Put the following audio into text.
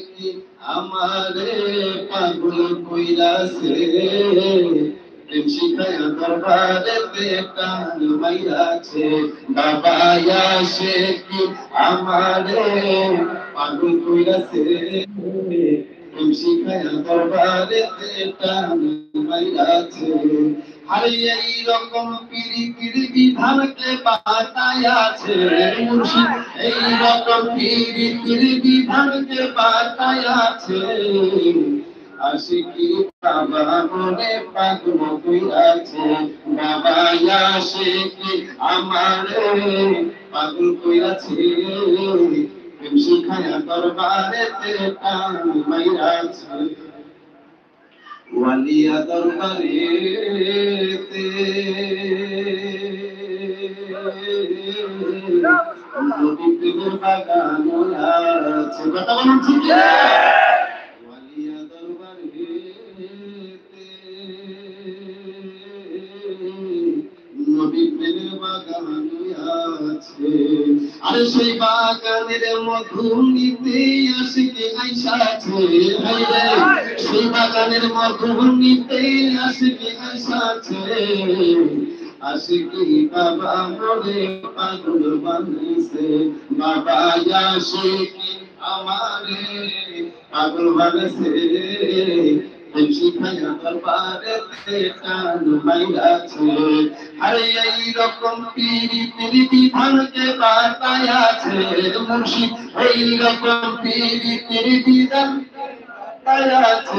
কি আমারে পাগল কইরাছে প্রেম শিখায়া দরবারেতে টান মাইরাছে বাবা আসে কি আমারে পাগল কইরাছে প্রেম শিখায়া দরবারেতে টান মাইরাছে আরে এই রকম পিরিতির বিধানকে বাতায়াছে মুর্শিদ এই রকম পিরিতির বিধানকে বাতায়াছে আশিকি বাবা মনে পাগল কইরাছে বাবা আশিকি আমারে পাগল কইরাছে প্রেম শিখায়া দরবারেতে টান মাইরাছে ওয়ালিয়া দরবারেতে নবী প্রেমের বাগান আছে কথা বলুন ঠিক না ওয়ালিয়া দরবারেতে নবী প্রেমের বাগান আছে আরে সেই বাগানের মধু নিতে আশিকি আইসা আছে সেই বাগানের মধু নিতে আশিকি আইসা আছে আশিকি বাবা মনে পাগল বানাইছে বাবা আশিকি আমারে পাগল বানাইছে প্রেম শিখায়া দরবারেতে টান মাইরাছে আরে এই রকম পিরিতির বিধানকে বাতায়াছে মুর্শিদ এই রকম পিরিতির বিধান বাতায়াছে